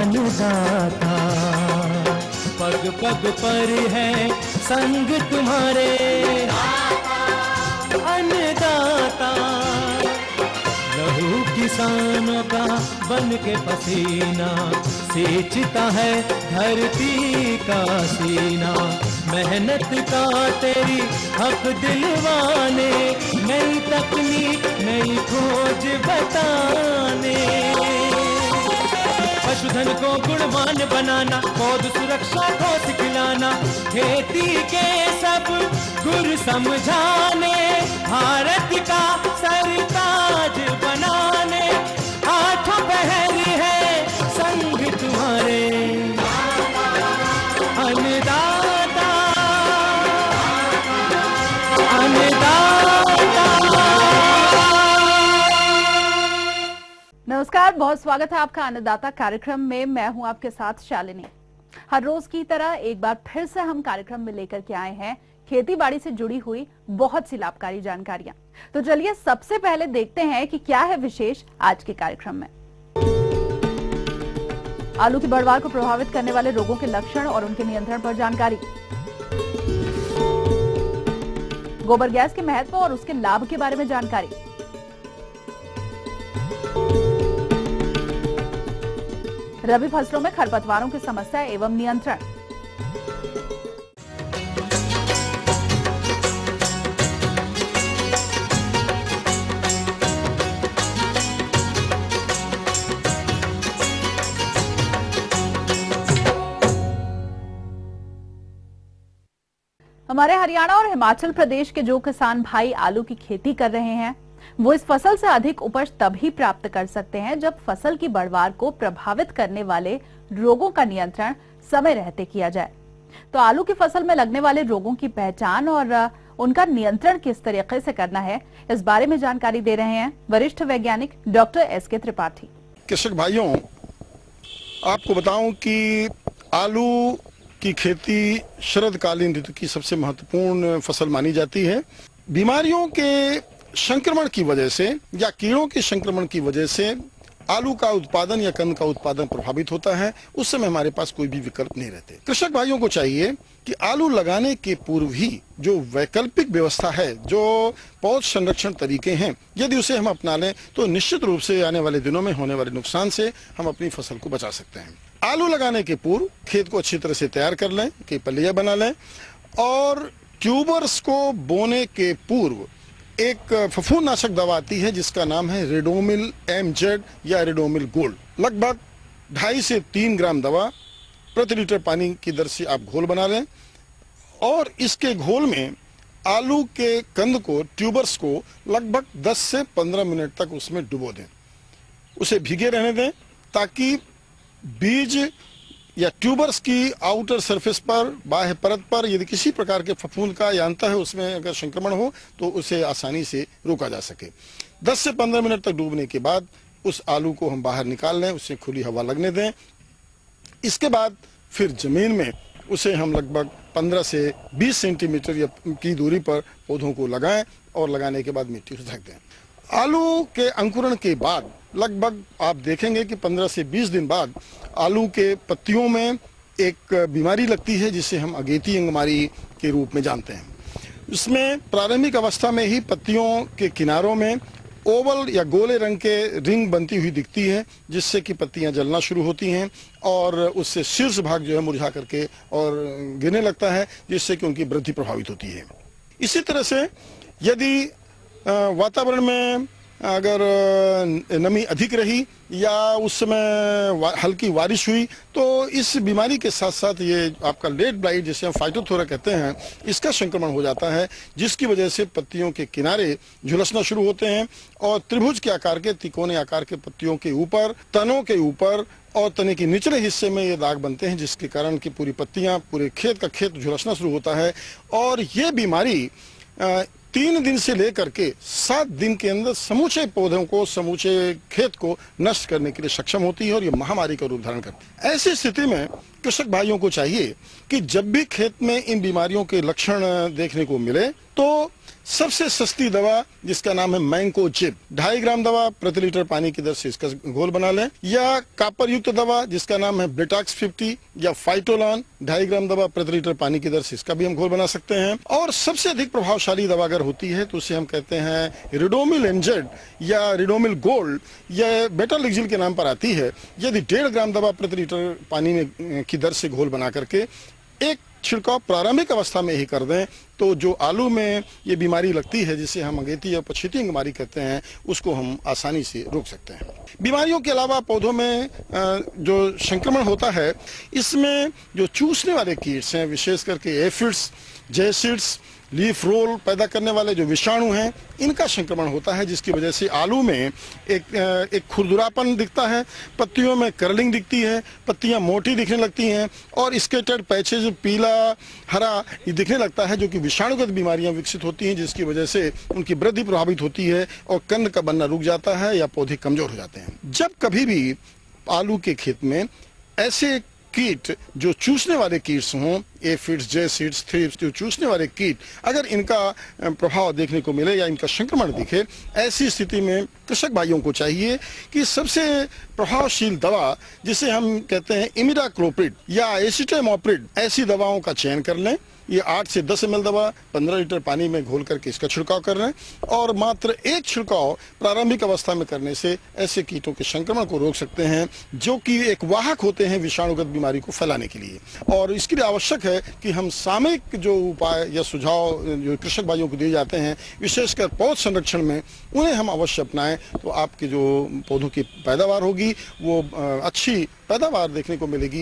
अन्नदाता, पग पग पर है संग तुम्हारे अन्नदाता। लहू किसानों का बन के पसीना सींचता है धरती का सीना। मेहनत का तेरी हक दिलवाने, नई तकनीक नई खोज बताने। पशुधन को गुणवान बनाना, पौध सुरक्षा को सिखलाना, खेती के सब गुर समझाने, भारत का सरताज बनाने। आठों पहर है संग तुम्हारे अन्नदाता, अन्नदाता। नमस्कार, बहुत स्वागत है आपका अन्नदाता कार्यक्रम में। मैं हूं आपके साथ शालिनी। हर रोज की तरह एक बार फिर से हम कार्यक्रम में लेकर के आए हैं खेती बाड़ी से जुड़ी हुई बहुत सी लाभकारी जानकारियां। तो चलिए सबसे पहले देखते हैं कि क्या है विशेष आज के कार्यक्रम में। आलू की बढ़वार को प्रभावित करने वाले रोगों के लक्षण और उनके नियंत्रण पर जानकारी, गोबर गैस के महत्व और उसके लाभ के बारे में जानकारी, रबी फसलों में खरपतवारों की समस्या एवं नियंत्रण, हमारे हरियाणा और हिमाचल प्रदेश के जो किसान भाई आलू की खेती कर रहे हैं वो इस फसल से अधिक उपज तभी प्राप्त कर सकते हैं जब फसल की बढ़वार को प्रभावित करने वाले रोगों का नियंत्रण समय रहते किया जाए। तो आलू की फसल में लगने वाले रोगों की पहचान और उनका नियंत्रण किस तरीके से करना है, इस बारे में जानकारी दे रहे हैं वरिष्ठ वैज्ञानिक डॉक्टर एस.के. त्रिपाठी। कृषक भाइयों, आपको बताऊं कि आलू की खेती शरदकालीन ऋतु की सबसे महत्वपूर्ण फसल मानी जाती है। बीमारियों के संक्रमण की वजह से या कीड़ों के संक्रमण की वजह से आलू का उत्पादन या कंद का उत्पादन प्रभावित होता है। उस समय हमारे पास कोई भी विकल्प नहीं रहते। कृषक भाइयों को चाहिए कि आलू लगाने के पूर्व ही जो वैकल्पिक व्यवस्था है, जो पौध संरक्षण तरीके हैं, यदि उसे हम अपना लें तो निश्चित रूप से आने वाले दिनों में होने वाले नुकसान से हम अपनी फसल को बचा सकते हैं। आलू लगाने के पूर्व खेत को अच्छी तरह से तैयार कर लें, कि पलिया बना लें, और ट्यूबर्स को बोने के पूर्व एक फफूंदनाशक दवा आती है जिसका नाम है रेडोमिल MZ या रेडोमिल गोल्ड। लगभग 2.5 से 3 ग्राम दवा प्रति लीटर पानी की दर से आप घोल बना लें, और इसके घोल में आलू के कंद को, ट्यूबर्स को लगभग 10 से 15 मिनट तक उसमें डुबो दें। उसे भीगे रहने दें ताकि बीज या ट्यूबर्स की आउटर सरफेस पर, बाह्य परत पर यदि किसी प्रकार के फफूंद का या अंतः उसमें अगर संक्रमण हो तो उसे आसानी से रोका जा सके। 10 से 15 मिनट तक डूबने के बाद उस आलू को हम बाहर निकाल लें, उसे खुली हवा लगने दें। इसके बाद फिर जमीन में उसे हम लगभग 15 से 20 सेंटीमीटर की दूरी पर पौधों को लगाएं और लगाने के बाद मिट्टी से ढक दें। आलू के अंकुरण के बाद लगभग आप देखेंगे कि 15 से 20 दिन बाद आलू के पत्तियों में एक बीमारी लगती है जिसे हम अगेती अंगमारी के रूप में जानते हैं। इसमें प्रारंभिक अवस्था में ही पत्तियों के किनारों में ओवल या गोले रंग के रिंग बनती हुई दिखती है, जिससे कि पत्तियां जलना शुरू होती हैं और उससे शीर्ष भाग जो है मुरझा करके और गिरने लगता है, जिससे कि उनकी वृद्धि प्रभावित होती है। इसी तरह से यदि वातावरण में अगर नमी अधिक रही या उस समय हल्की बारिश हुई तो इस बीमारी के साथ साथ ये आपका लेट ब्लाइट, जिसे हम फाइटोथोरा कहते हैं, इसका संक्रमण हो जाता है, जिसकी वजह से पत्तियों के किनारे झुलसना शुरू होते हैं और त्रिभुज के आकार के, तिकोने आकार के पत्तियों के ऊपर, तनों के ऊपर और तने के निचले हिस्से में ये दाग बनते हैं, जिसके कारण की पूरी पत्तियां, पूरे खेत का खेत झुलसना शुरू होता है। और ये बीमारी 3 दिन से लेकर के 7 दिन के अंदर समूचे पौधों को, समूचे खेत को नष्ट करने के लिए सक्षम होती है और ये महामारी का रूप धारण करती है। ऐसी स्थिति में कृषक भाइयों को चाहिए कि जब भी खेत में इन बीमारियों के लक्षण देखने को मिले तो सबसे सस्ती दवा जिसका नाम है मैंको चिप, 2.5 ग्राम दवा प्रति लीटर पानी की दर से इसका घोल बना लें, या कॉपर युक्त दवा जिसका नाम है ब्रिटाक्स 50 या फाइटोलान, 2.5 ग्राम दवा प्रति लीटर पानी की दर से इसका भी हम घोल बना सकते हैं। और सबसे अधिक प्रभावशाली दवा अगर होती है तो उसे हम कहते हैं रिडोमिल एनजेड या रिडोमिल गोल्ड या बेटालिक्जिल के नाम पर आती है। यदि 1.5 ग्राम दवा प्रति लीटर पानी में की दर से घोल बना करके एक छिड़काव प्रारंभिक अवस्था में ही कर दें तो जो आलू में ये बीमारी लगती है जिसे हम अगेती या पछेती बीमारी कहते हैं उसको हम आसानी से रोक सकते हैं। बीमारियों के अलावा पौधों में जो संक्रमण होता है इसमें जो चूसने वाले कीट्स हैं, विशेष करके एफिड्स, जैसिड्स, लीफ रोल पैदा करने वाले जो विषाणु हैं, इनका संक्रमण होता है, जिसकी वजह से आलू में एक खुरदुरापन दिखता है, पत्तियों में कर्लिंग दिखती है, पत्तियां मोटी दिखने लगती हैं और स्केटर्ड पैचेज पीला हरा ये दिखने लगता है, जो कि विषाणुगत बीमारियां विकसित होती हैं, जिसकी वजह से उनकी वृद्धि प्रभावित होती है और कंद का बनना रुक जाता है या पौधे कमजोर हो जाते हैं। जब कभी भी आलू के खेत में ऐसे कीट जो चूसने वाले कीट्स हों, एफिड्स, जैसिड्स, थ्रिप्स, जो चूसने वाले कीट, अगर इनका प्रभाव देखने को मिले या इनका संक्रमण दिखे, ऐसी स्थिति में कृषक भाइयों को चाहिए कि सबसे प्रभावशील दवा जिसे हम कहते हैं इमिडाक्लोप्रिड या एसिटामिप्रिड, ऐसी दवाओं का चयन कर लें। ये 8 से 10 ml दवा 15 लीटर पानी में घोल करके इसका छिड़काव कर रहे हैं और मात्र एक छिड़काव प्रारंभिक अवस्था में करने से ऐसे कीटों के संक्रमण को रोक सकते हैं जो कि एक वाहक होते हैं विषाणुगत बीमारी को फैलाने के लिए। और इसके लिए आवश्यक है कि हम सामयिक जो उपाय या सुझाव जो कृषक भाइयों को दिए जाते हैं, विशेषकर पौध संरक्षण में, उन्हें हम अवश्य अपनाएं तो आपकी जो पौधों की पैदावार होगी वो अच्छी पैदावार देखने को मिलेगी।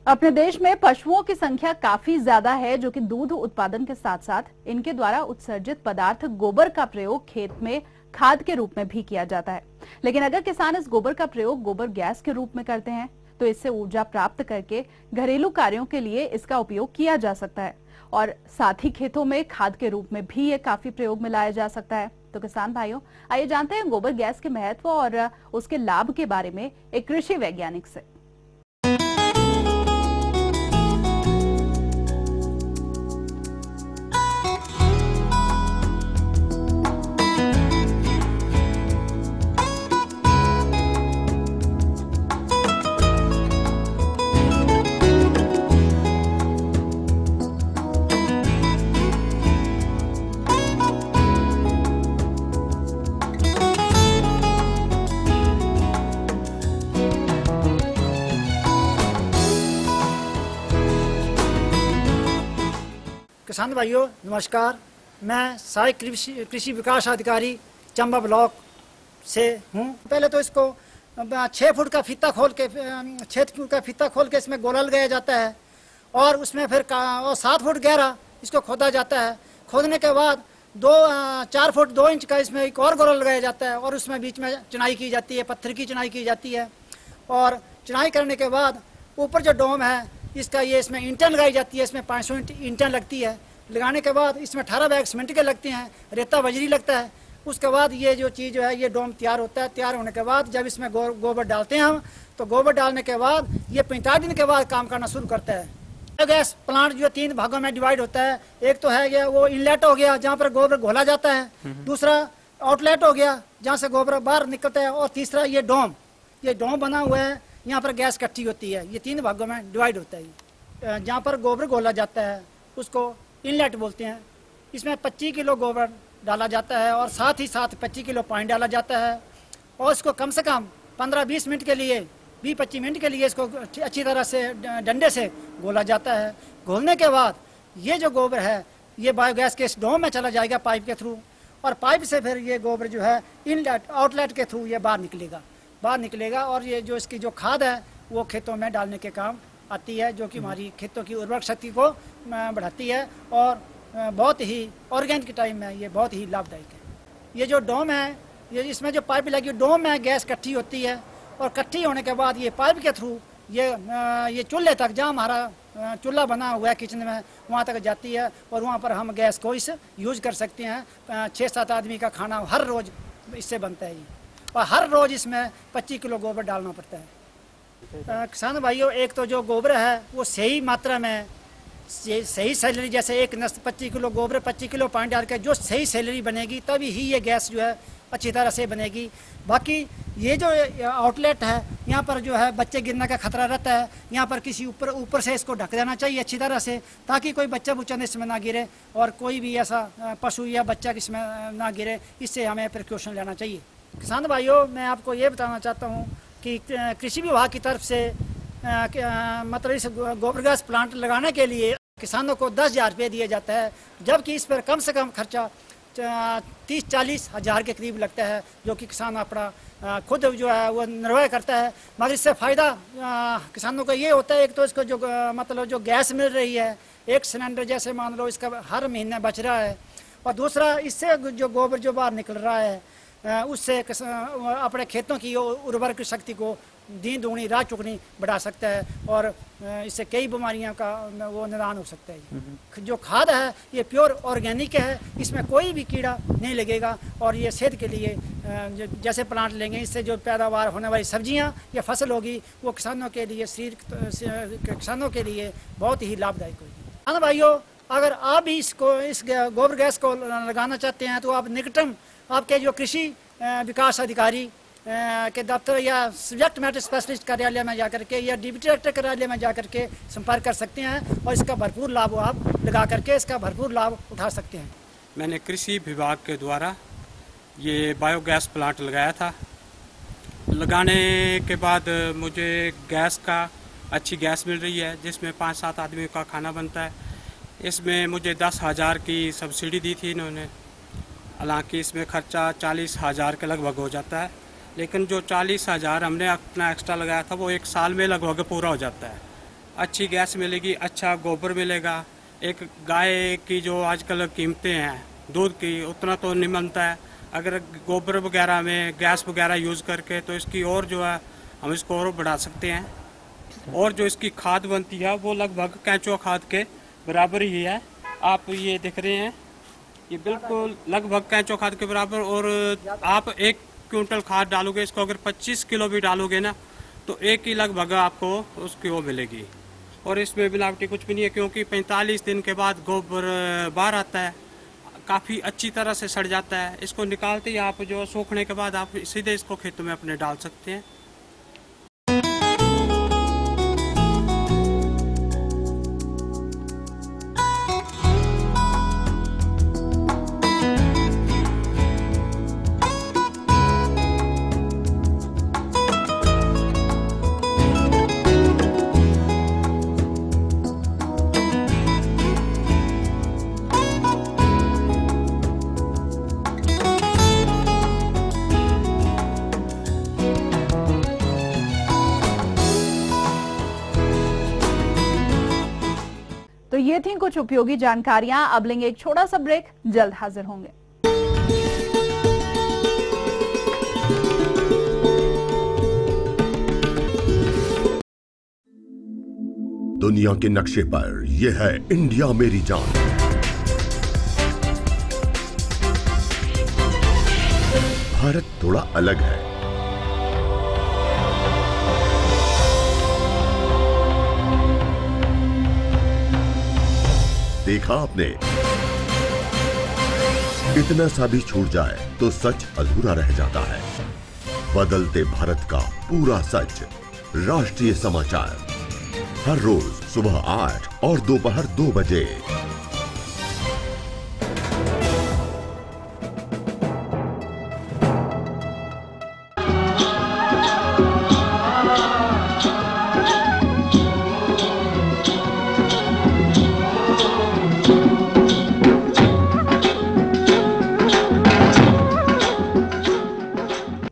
अपने देश में पशुओं की संख्या काफी ज्यादा है, जो कि दूध उत्पादन के साथ साथ इनके द्वारा उत्सर्जित पदार्थ गोबर का प्रयोग खेत में खाद के रूप में भी किया जाता है। लेकिन अगर किसान इस गोबर का प्रयोग गोबर गैस के रूप में करते हैं तो इससे ऊर्जा प्राप्त करके घरेलू कार्यों के लिए इसका उपयोग किया जा सकता है और साथ ही खेतों में खाद के रूप में भी ये काफी प्रयोग में लाया जा सकता है। तो किसान भाइयों, आइए जानते हैं गोबर गैस के महत्व और उसके लाभ के बारे में एक कृषि वैज्ञानिक से। किसान भाइयों नमस्कार, मैं सहायक कृषि विकास अधिकारी चंबा ब्लॉक से हूँ। पहले तो इसको 6 फुट का फीता खोल के 6 फुट का फीता खोल के इसमें गोला लगाया जाता है और उसमें फिर 7 फुट गहरा इसको खोदा जाता है। खोदने के बाद 4 फुट 2 इंच का इसमें एक और गोला लगाया जाता है और उसमें बीच में चुनाई की जाती है, पत्थर की चुनाई की जाती है। और चुनाई करने के बाद ऊपर जो डोम है इसका इसमें ईंटें लगाई जाती है, इसमें 500 ईंटें लगती है। लगाने के बाद इसमें 18 बैग सीमेंट के लगते हैं, रेता बजरी लगता है। उसके बाद ये जो चीज़ जो है ये डोम तैयार होता है। तैयार होने के बाद जब इसमें गोबर डालते हैं हम, तो गोबर डालने के बाद ये 45 दिन के बाद काम करना शुरू करता है। गैस प्लांट जो 3 भागों में डिवाइड होता है। एक तो है वो इनलेट हो गया जहाँ पर गोबर घोला जाता है, दूसरा आउटलेट हो गया जहाँ से गोबर बाहर निकलता है, और तीसरा ये डोम बना हुआ है, यहाँ पर गैस इकट्ठी होती है। ये 3 भागों में डिवाइड होता है। जहाँ पर गोबर घोला जाता है उसको इनलेट बोलते हैं। इसमें 25 किलो गोबर डाला जाता है और साथ ही साथ 25 किलो पानी डाला जाता है और इसको कम से कम 15-20 मिनट के लिए 20-25 मिनट के लिए इसको अच्छी तरह से डंडे से घोला जाता है। घोलने के बाद ये जो गोबर है ये बायोगैस के इस डोम में चला जाएगा पाइप के थ्रू, और पाइप से फिर ये गोबर जो है इनलेट आउटलेट के थ्रू ये बाहर निकलेगा और ये जो इसकी जो खाद है वो खेतों में डालने के काम आती है, जो कि हमारी खेतों की उर्वरक शक्ति को बढ़ाती है और बहुत ही ऑर्गेनिक टाइम में ये बहुत ही लाभदायक है। ये जो डोम है, ये इसमें जो पाइप लगी डोम में गैस इकट्ठी होती है और इकट्ठी होने के बाद ये पाइप के थ्रू ये चूल्हे तक, जहाँ हमारा चूल्हा बना हुआ है किचन में, वहाँ तक जाती है और वहाँ पर हम गैस को इस यूज कर सकते हैं। 6-7 आदमी का खाना हर रोज़ इससे बनता है ये, और हर रोज़ इसमें 25 किलो गोबर डालना पड़ता है। किसान भाइयों, एक तो जो गोबर है वो सही मात्रा में, सही सैलरी, जैसे एक नस्त 25 किलो गोबर 25 किलो पानी डाल के जो सही सैलरी बनेगी तभी ही ये गैस जो है अच्छी तरह से बनेगी। बाकी ये जो आउटलेट है, यहाँ पर जो है बच्चे गिरने का खतरा रहता है, यहाँ पर किसी ऊपर से इसको ढक देना चाहिए अच्छी तरह से, ताकि कोई बच्चा बुच्चा इसमें ना गिरे और कोई भी ऐसा पशु या बच्चा इसमें ना गिरे। इससे हमें प्रिकॉशन लेना चाहिए। किसान भाइयों, मैं आपको ये बताना चाहता हूँ कि कृषि विभाग की तरफ से मतलब इस गोबर गैस प्लांट लगाने के लिए किसानों को 10,000 रुपये दिया जाता है, जबकि इस पर कम से कम खर्चा 30-40 हज़ार के करीब लगता है, जो कि किसान अपना खुद जो है वो निर्वाह करता है। मगर इससे फ़ायदा किसानों को ये होता है, एक तो इसको जो मतलब जो गैस मिल रही है, एक सिलेंडर जैसे मान लो इसका हर महीने बच रहा है, और दूसरा इससे जो गोबर जो बाहर निकल रहा है उससे अपने खेतों की उर्वरक शक्ति को दिन दूनी रात चुगनी बढ़ा सकता है, और इससे कई बीमारियों का वो निदान हो सकता है। जो खाद है ये प्योर ऑर्गेनिक है, इसमें कोई भी कीड़ा नहीं लगेगा, और ये सेहत के लिए जैसे प्लांट लेंगे इससे जो पैदावार होने वाली सब्जियां या फसल होगी वो किसानों के लिए किसानों के लिए बहुत ही लाभदायक होगी। हाँ भाइयों, अगर आप भी इस गोबर गैस को लगाना चाहते हैं तो आप निकटतम आपके जो कृषि विकास अधिकारी के दफ्तर या सब्जेक्ट मैटर स्पेशलिस्ट कार्यालय में जाकर के या डिप्टी डायरेक्टर कार्यालय में जाकर के संपर्क कर सकते हैं, और इसका भरपूर लाभ आप लगा करके इसका भरपूर लाभ उठा सकते हैं। मैंने कृषि विभाग के द्वारा ये बायोगैस प्लांट लगाया था। लगाने के बाद मुझे गैस का अच्छी गैस मिल रही है, जिसमें 5-7 आदमियों का खाना बनता है। इसमें मुझे 10,000 की सब्सिडी दी थी इन्होंने, हालांकि इसमें खर्चा 40,000 के लगभग हो जाता है, लेकिन जो 40,000 हमने अपना एक्स्ट्रा लगाया था वो 1 साल में लगभग पूरा हो जाता है। अच्छी गैस मिलेगी, अच्छा गोबर मिलेगा। एक गाय की जो आजकल कीमतें हैं दूध की, उतना तो नहीं बनता है। अगर गोबर वगैरह में गैस वगैरह यूज़ करके तो इसकी और जो है हम इसको और बढ़ा सकते हैं। और जो इसकी खाद बनती है वो लगभग केंचुआ खाद के बराबर ही है। आप ये देख रहे हैं, ये बिल्कुल लगभग केंचुआ खाद के बराबर। और आप 1 क्विंटल खाद डालोगे, इसको अगर 25 किलो भी डालोगे ना तो एक ही लगभग आपको उसकी वो मिलेगी। और इसमें मिलावटी कुछ भी नहीं है, क्योंकि 45 दिन के बाद गोबर बाहर आता है, काफ़ी अच्छी तरह से सड़ जाता है। इसको निकालते ही आप जो सूखने के बाद आप सीधे इसको खेतों में अपने डाल सकते हैं। तो ये थी कुछ उपयोगी जानकारियां। अब लेंगे एक छोटा सा ब्रेक, जल्द हाजिर होंगे। दुनिया के नक्शे पर यह है इंडिया मेरी जान। भारत थोड़ा अलग है। देखा आपने, इतना सा भी छूट जाए तो सच अधूरा रह जाता है। बदलते भारत का पूरा सच। राष्ट्रीय समाचार हर रोज सुबह 8 और दोपहर 2 बजे।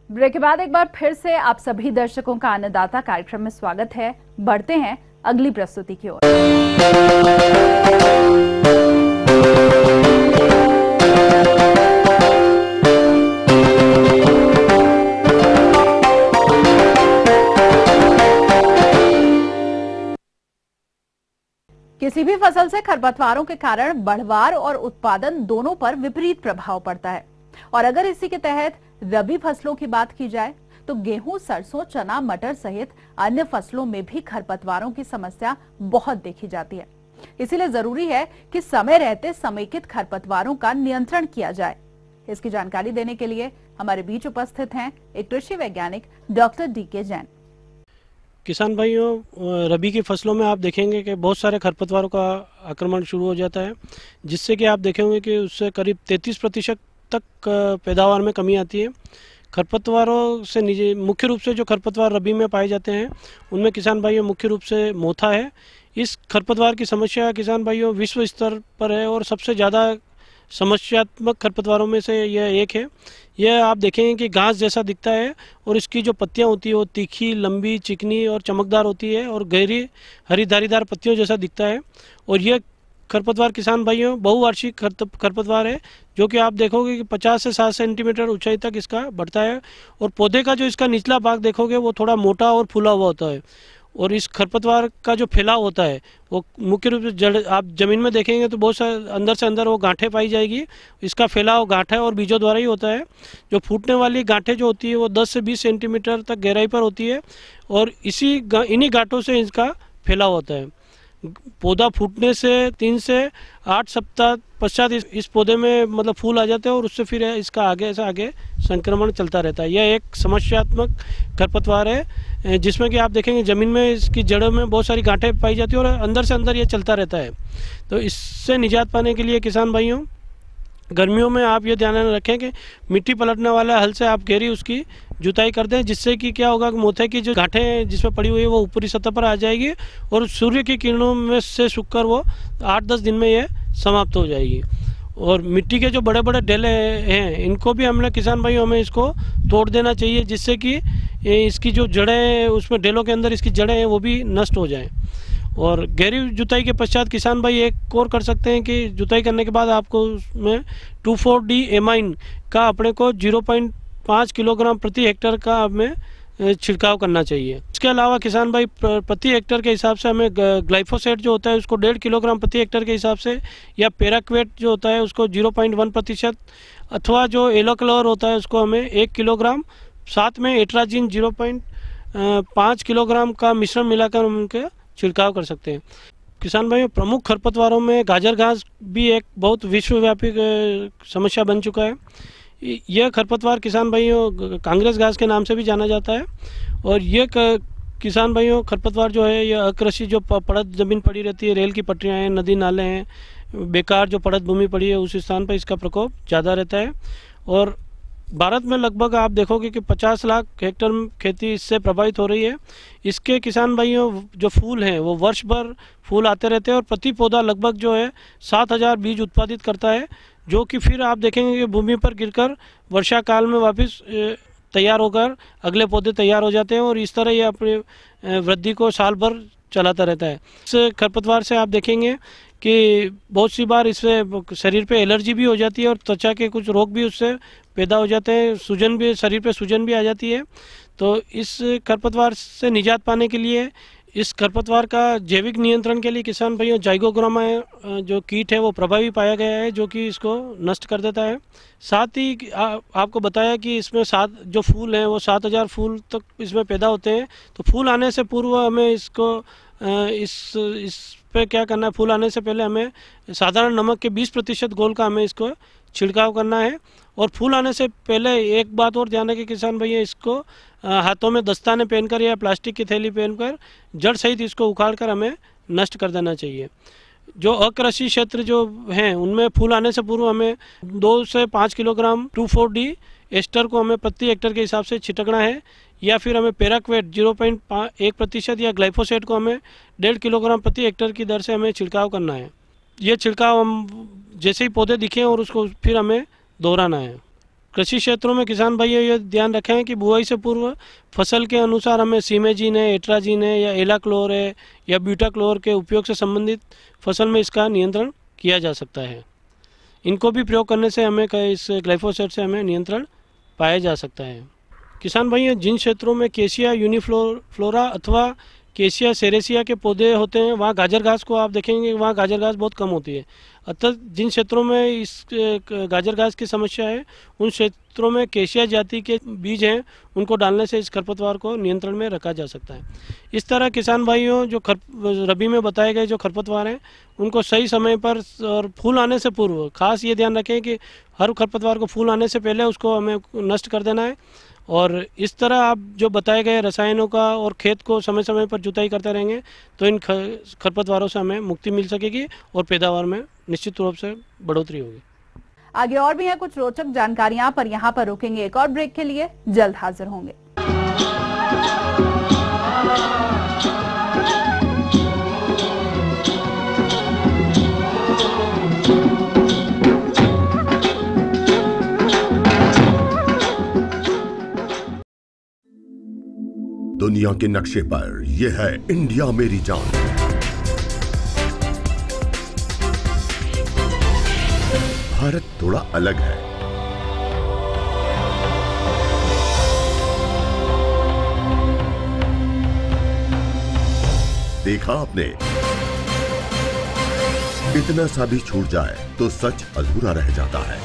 ब्रेक के बाद एक बार फिर से आप सभी दर्शकों का अन्नदाता कार्यक्रम में स्वागत है। बढ़ते हैं अगली प्रस्तुति की ओर। किसी भी फसल से खरपतवारों के कारण बढ़वार और उत्पादन दोनों पर विपरीत प्रभाव पड़ता है। और अगर इसी के तहत रबी फसलों की बात की जाए तो गेहूं, सरसों, चना, मटर सहित अन्य फसलों में भी खरपतवारों की समस्या बहुत देखी जाती है। इसीलिए जरूरी है कि समय रहते समेकित खरपतवारों का नियंत्रण किया जाए। इसकी जानकारी देने के लिए हमारे बीच उपस्थित हैं एक कृषि वैज्ञानिक डॉक्टर DK जैन। किसान भाइयों, रबी की फसलों में आप देखेंगे कि बहुत सारे खरपतवारों का आक्रमण शुरू हो जाता है, जिससे कि आप देखेंगे कि उससे करीब 33% तक पैदावार में कमी आती है। खरपतवारों से मुख्य रूप से जो खरपतवार रबी में पाए जाते हैं उनमें किसान भाइयों मुख्य रूप से मोथा है। इस खरपतवार की समस्या किसान भाइयों विश्व स्तर पर है और सबसे ज़्यादा समस्यात्मक खरपतवारों में से यह एक है। यह आप देखेंगे कि घास जैसा दिखता है और इसकी जो पत्तियां होती है वो तीखी, लंबी, चिकनी और चमकदार होती है और गहरी हरी धारीदार पत्तियों जैसा दिखता है। और यह खरपतवार किसान भाइयों बहुवार्षिक खरपतवार है, जो कि आप देखोगे कि 50 से 60 सेंटीमीटर ऊंचाई तक इसका बढ़ता है। और पौधे का जो इसका निचला भाग देखोगे वो थोड़ा मोटा और फूला हुआ होता है। और इस खरपतवार का जो फैलाव होता है वो मुख्य रूप से जड़, आप जमीन में देखेंगे तो बहुत सारे अंदर से अंदर वो गांठें पाई जाएगी। इसका फैलाव गांठें और बीजों द्वारा ही होता है। जो फूटने वाली गांठें जो होती है वो 10 से 20 सेंटीमीटर तक गहराई पर होती है और इन्हीं गांठों से इसका फैलाव होता है। पौधा फूटने से 3 से 8 सप्ताह पश्चात इस पौधे में मतलब फूल आ जाते हैं और उससे फिर इसका आगे से आगे संक्रमण चलता रहता है। यह एक समस्यात्मक खरपतवार है, जिसमें कि आप देखेंगे ज़मीन में इसकी जड़ों में बहुत सारी गांठें पाई जाती है और अंदर से अंदर ये चलता रहता है। तो इससे निजात पाने के लिए किसान भाइयों गर्मियों में आप ये ध्यान रखें कि मिट्टी पलटने वाला हल से आप गहरी उसकी जुताई कर दें, जिससे कि क्या होगा कि मोथे की जो गांठें जिसमें पड़ी हुई है वो ऊपरी सतह पर आ जाएगी और सूर्य की किरणों में से सूखकर वो 8-10 दिन में ये समाप्त हो जाएगी। और मिट्टी के जो बड़े बड़े डेले हैं इनको भी हमने किसान भाइयों हमें इसको तोड़ देना चाहिए, जिससे कि इसकी जो जड़ें उसमें डेलों के अंदर इसकी जड़ें हैं वो भी नष्ट हो जाएं। और गहरी जुताई के पश्चात किसान भाई एक और कर सकते हैं कि जुताई करने के बाद आपको उसमें 2,4-D एमाइन का अपने को 0.5 किलोग्राम प्रति हेक्टर का हमें छिड़काव करना चाहिए। इसके अलावा किसान भाई प्रति हेक्टर के हिसाब से हमें ग्लाइफोसेट जो होता है उसको 1.5 किलोग्राम प्रति हेक्टर के हिसाब से, या पेराक्वेट जो होता है उसको 0.1%, अथवा जो एलोक्लोर होता है उसको हमें 1 किलोग्राम, साथ में एट्राजिन 0.5 किलोग्राम का मिश्रण मिलाकर उनके छिड़काव कर सकते हैं। किसान भाइयों, प्रमुख खरपतवारों में गाजर घास भी एक बहुत विश्वव्यापी समस्या बन चुका है। यह खरपतवार किसान भाइयों कांग्रेस घास के नाम से भी जाना जाता है। और ये किसान भाइयों खरपतवार जो है यह अकृषि जो पड़त ज़मीन पड़ी रहती है, रेल की पटरियाँ हैं, नदी नाले हैं, बेकार जो पड़त भूमि पड़ी है उस स्थान पर इसका प्रकोप ज़्यादा रहता है। और भारत में लगभग आप देखोगे कि 50 लाख हेक्टर खेती इससे प्रभावित हो रही है। इसके किसान भाइयों जो फूल हैं वो वर्ष भर फूल आते रहते हैं और प्रति पौधा लगभग जो है 7,000 बीज उत्पादित करता है, जो कि फिर आप देखेंगे कि भूमि पर गिरकर वर्षा काल में वापस तैयार होकर अगले पौधे तैयार हो जाते हैं और इस तरह ये अपनी वृद्धि को साल भर चलाता रहता है। इस खरपतवार से आप देखेंगे कि बहुत सी बार इससे शरीर पे एलर्जी भी हो जाती है और त्वचा के कुछ रोग भी उससे पैदा हो जाते हैं, सूजन भी, शरीर पे सूजन भी आ जाती है। तो इस खरपतवार से निजात पाने के लिए, इस खरपतवार का जैविक नियंत्रण के लिए किसान भाइयों जाइगोग्रामा जो कीट है वो प्रभावी पाया गया है, जो कि इसको नष्ट कर देता है। साथ ही आपको बताया कि इसमें जो फूल हैं वो 7,000 फूल तक इसमें पैदा होते हैं। तो फूल आने से पूर्व हमें इसको इस पे क्या करना है, फूल आने से पहले हमें साधारण नमक के 20% घोल का हमें इसको छिड़काव करना है। और फूल आने से पहले एक बात और ध्यान रखें किसान भैया, इसको हाथों में दस्ताने पहनकर या प्लास्टिक की थैली पहनकर जड़ सहित इसको उखाड़कर हमें नष्ट कर देना चाहिए। जो अकृषि क्षेत्र जो हैं उनमें फूल आने से पूर्व हमें 2 से 5 किलोग्राम 2,4-D एस्टर को हमें प्रति हेक्टर के हिसाब से छिटकना है, या फिर हमें पेराक्वेट 0.1% या ग्लाइफोसेट को हमें 1.5 किलोग्राम प्रति हेक्टर की दर से हमें छिड़काव करना है। ये छिड़काव हम जैसे ही पौधे दिखें और उसको फिर हमें दोहराना है। कृषि क्षेत्रों में किसान भाइयों ये ध्यान रखें कि बुआई से पूर्व फसल के अनुसार हमें सीमेजिन है, एट्राजिन है, या एलाक्लोर है, या ब्यूटाक्लोर के उपयोग से संबंधित फसल में इसका नियंत्रण किया जा सकता है। इनको भी प्रयोग करने से हमें इस ग्लाइफोसेट से हमें नियंत्रण पाया जा सकता है। किसान भाइयों, जिन क्षेत्रों में केसिया यूनिफ्लोरा अथवा केशिया सेरेसिया के पौधे होते हैं वहाँ गाजर घास को आप देखेंगे वहाँ गाजर घास बहुत कम होती है। अतः जिन क्षेत्रों में इस गाजर घास की समस्या है उन क्षेत्रों में केशिया जाति के बीज हैं उनको डालने से इस खरपतवार को नियंत्रण में रखा जा सकता है। इस तरह किसान भाइयों जो रबी में बताए गए जो खरपतवार हैं उनको सही समय पर और फूल आने से पूर्व खास ये ध्यान रखें कि हर खरपतवार को फूल आने से पहले उसको हमें नष्ट कर देना है। और इस तरह आप जो बताए गए रसायनों का और खेत को समय समय पर जुताई करते रहेंगे तो इन खरपतवारों से हमें मुक्ति मिल सकेगी और पैदावार में निश्चित रूप से बढ़ोतरी होगी। आगे और भी है कुछ रोचक जानकारियां, पर यहाँ पर रुकेंगे एक और ब्रेक के लिए, जल्द हाजिर होंगे। दुनिया के नक्शे पर यह है इंडिया मेरी जान। भारत थोड़ा अलग है। देखा आपने, इतना सा भी छूट जाए तो सच अधूरा रह जाता है।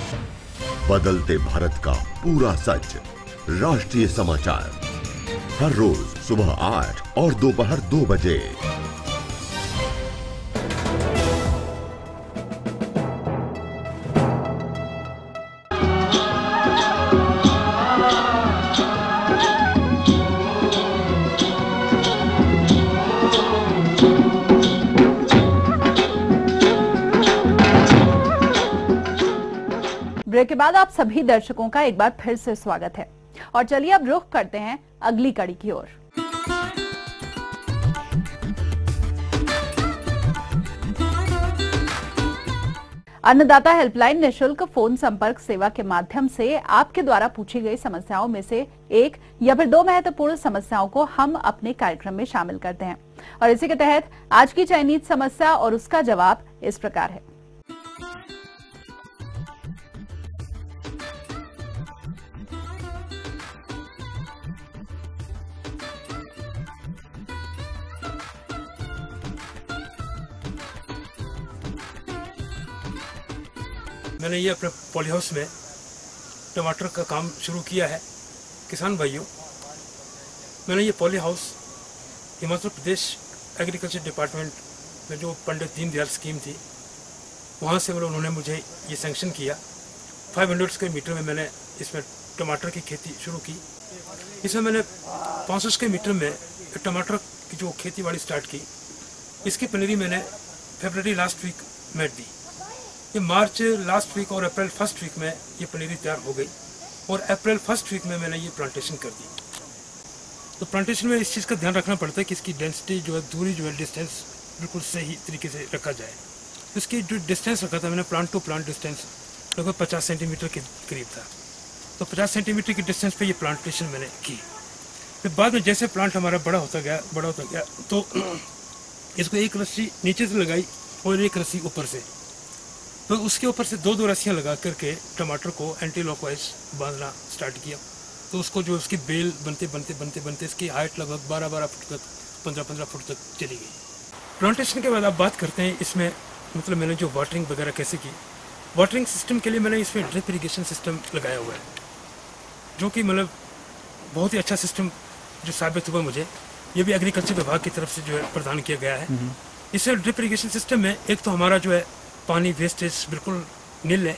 बदलते भारत का पूरा सच, राष्ट्रीय समाचार, हर रोज सुबह 8 और दोपहर 2 बजे। ब्रेक के बाद आप सभी दर्शकों का एक बार फिर से स्वागत है और चलिए अब रुख करते हैं अगली कड़ी की ओर। अन्नदाता हेल्पलाइन निशुल्क फोन संपर्क सेवा के माध्यम से आपके द्वारा पूछी गई समस्याओं में से एक या फिर 2 महत्वपूर्ण समस्याओं को हम अपने कार्यक्रम में शामिल करते हैं और इसी के तहत आज की चयनित समस्या और उसका जवाब इस प्रकार है। मैंने ये अपने पॉली हाउस में टमाटर का काम शुरू किया है। किसान भाइयों, मैंने ये poly house Himachal Pradesh agriculture department में जो पंडित दीनदयाल स्कीम थी वहाँ से उन्होंने मुझे ये सैंक्शन किया। 500 स्क्वायर मीटर में मैंने इसमें टमाटर की खेती शुरू की। इसमें मैंने 500 स्क्वायर मीटर में टमाटर की जो खेती बाड़ी स्टार्ट की, इसकी पनीरी मैंने फरवरी लास्ट वीक में दी। ये मार्च लास्ट वीक और अप्रैल फर्स्ट वीक में ये पनीरी तैयार हो गई और अप्रैल फर्स्ट वीक में मैंने ये प्लांटेशन कर दी। तो प्लांटेशन में इस चीज़ का ध्यान रखना पड़ता है कि इसकी डेंसिटी जो है, दूरी जो है, डिस्टेंस बिल्कुल सही तरीके से रखा जाए। इसकी जो डिस्टेंस रखा था मैंने, प्लांट टू प्लांट डिस्टेंस लगभग 50 सेंटीमीटर के करीब था। तो 50 सेंटीमीटर की डिस्टेंस पे ये प्लांटेशन मैंने की। फिर बाद में जैसे प्लांट हमारा बड़ा होता गया तो इसको एक रस्सी नीचे से लगाई और एक रस्सी ऊपर से, तो उसके ऊपर से 2-2 रस्सियाँ लगा करके टमाटर को एंटी लॉकवाइज बांधना स्टार्ट किया। तो उसको जो उसकी बेल बनते इसकी हाइट लगभग 12-12 फुट तक, 15-15 फुट तक चली गई। प्लांटेशन के बाद आप बात करते हैं इसमें मतलब मैंने जो वाटरिंग वगैरह कैसे की। वाटरिंग सिस्टम के लिए मैंने इसमें ड्रिप इरीगेशन सिस्टम लगाया हुआ है, जो कि मतलब बहुत ही अच्छा सिस्टम जो साबित हुआ मुझे। ये भी एग्रीकल्चर विभाग की तरफ से जो है प्रदान किया गया है। इससे ड्रिप इरीगेशन सिस्टम में एक तो हमारा जो है पानी वेस्टेज बिल्कुल नील है।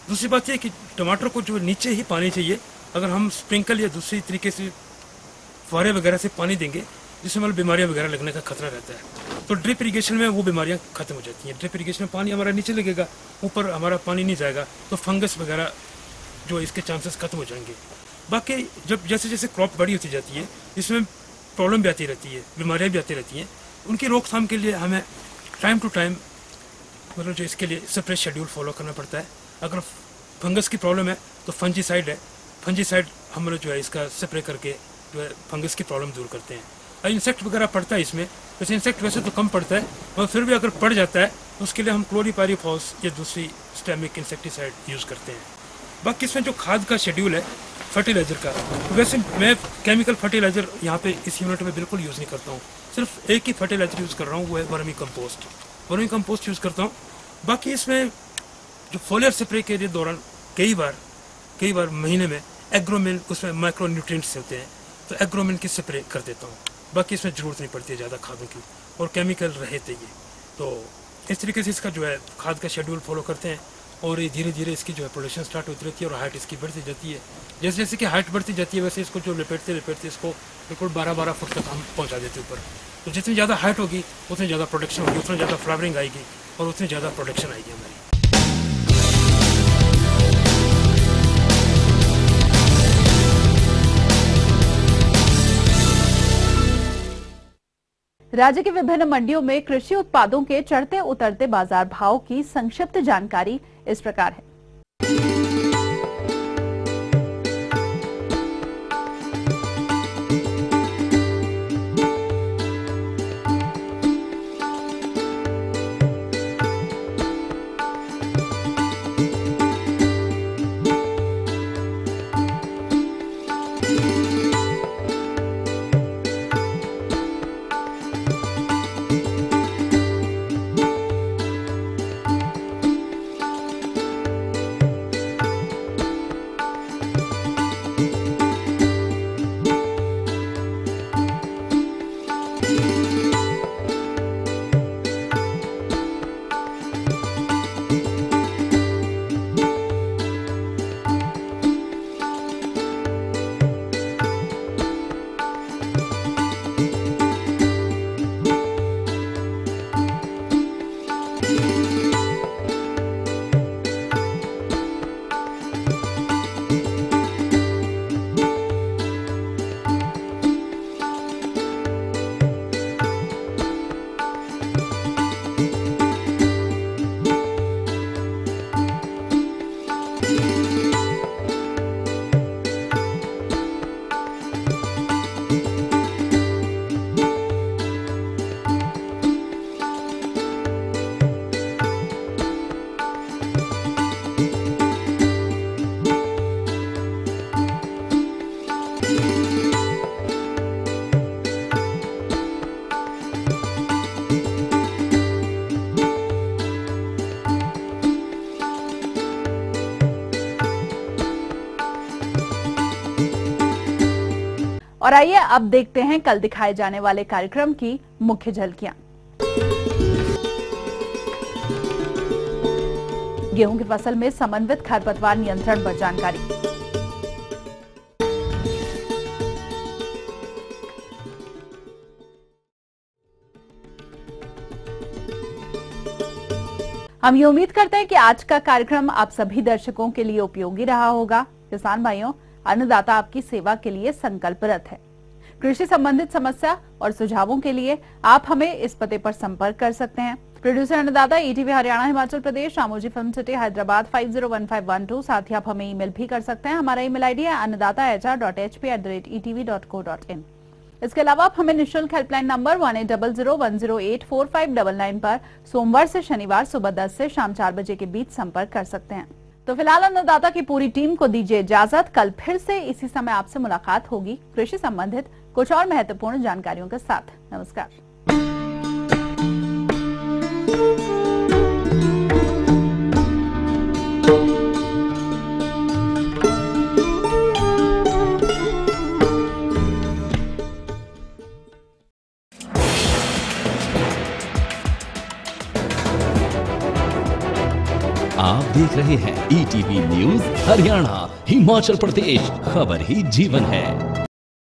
दूसरी बात यह कि टमाटर को जो नीचे ही पानी चाहिए, अगर हम स्प्रिंकल या दूसरी तरीके से फुहारे वगैरह से पानी देंगे जिसमें मतलब बीमारियां वगैरह लगने का खतरा रहता है। तो ड्रिप इरीगेशन में वो बीमारियां खत्म हो जाती हैं। ड्रिप इरीगेशन में पानी हमारा नीचे लगेगा, ऊपर हमारा पानी नहीं जाएगा, तो फंगस वगैरह जो इसके चांसेस खत्म हो जाएंगे। बाकी जब जैसे जैसे क्रॉप बड़ी होती जाती है, इसमें प्रॉब्लम भी आती रहती है, बीमारियाँ भी आती रहती हैं। उनकी रोकथाम के लिए हमें टाइम टू टाइम मतलब जो इसके लिए सेपरेट शेड्यूल फॉलो करना पड़ता है। अगर फंगस की प्रॉब्लम है तो फंजीसाइड है, फंजीसाइड हम लोग जो है इसका स्प्रे करके जो है फंगस की प्रॉब्लम दूर करते हैं। और इंसेक्ट वगैरह पड़ता है इसमें, वैसे इंसेक्ट वैसे तो कम पड़ता है, और फिर भी अगर पड़ जाता है तो उसके लिए हम क्लोरीपायरिफॉस या दूसरी सिस्टेमिक इंसेक्टिसाइड यूज़ करते हैं। बाकी इसमें जो खाद का शेड्यूल है फर्टिलाइज़र का, तो वैसे मैं केमिकल फर्टिलाइज़र यहाँ पे इस यूनिट में बिल्कुल यूज़ नहीं करता हूँ। सिर्फ एक ही फर्टिलाइज़र यूज़ कर रहा हूँ, वो है vermi compost. Vermi compost use करता हूँ। बाकी इसमें जो फोलियर स्प्रे के दौरान कई बार महीने में एग्रोमिन, उसमें माइक्रो न्यूट्रिएंट्स होते हैं, तो एग्रोमिन की स्प्रे कर देता हूँ। बाकी इसमें ज़रूरत नहीं पड़ती है ज़्यादा खादों की, और केमिकल रहित है ये। तो इस तरीके से इसका जो है खाद का शेड्यूल फॉलो करते हैं, और ये धीरे धीरे इसकी जो है प्रोडक्शन स्टार्ट होती रहती है और हाइट इसकी बढ़ती जाती है। जैसे जैसे कि हाइट बढ़ती जाती है वैसे इसको जो लपेटते इसको बिल्कुल 12-12 फुट तक हम पहुँचा देते हैं ऊपर। तो जितनी ज़्यादा हाइट होगी उतनी ज़्यादा प्रोडक्शन होगी, उतनी ज़्यादा फ्लावरिंग आएगी और उतनी ज़्यादा प्रोडक्शन आएगी हमारी। राज्य की विभिन्न मंडियों में कृषि उत्पादों के चढ़ते उतरते बाजार भाव की संक्षिप्त जानकारी इस प्रकार है। और आइए अब देखते हैं कल दिखाए जाने वाले कार्यक्रम की मुख्य झलकियां। गेहूं की फसल में समन्वित खरपतवार नियंत्रण पर जानकारी। हम ये उम्मीद करते हैं कि आज का कार्यक्रम आप सभी दर्शकों के लिए उपयोगी रहा होगा। किसान भाइयों, अन्नदाता आपकी सेवा के लिए संकल्परत है। कृषि संबंधित समस्या और सुझावों के लिए आप हमें इस पते पर संपर्क कर सकते हैं। प्रोड्यूसर अन्नदाता, ETV Haryana Himachal Pradesh, Ramoji film city Hyderabad 501512। साथ ही आप हमें ईमेल भी कर सकते हैं। हमारा ईमेल आईडी है annadaata.hp@etv.co.in। इसके अलावा आप हमें निःशुल्क हेल्पलाइन नंबर 180010845999 पर सोमवार से शनिवार सुबह 10 से शाम 4 बजे के बीच संपर्क कर सकते हैं। तो फिलहाल अन्नदाता की पूरी टीम को दीजिए इजाजत। कल फिर से इसी समय आपसे मुलाकात होगी कृषि संबंधित कुछ और महत्वपूर्ण जानकारियों के साथ। नमस्कार। आप देख रहे हैं ईटीवी न्यूज़ हरियाणा हिमाचल प्रदेश, खबर ही जीवन है।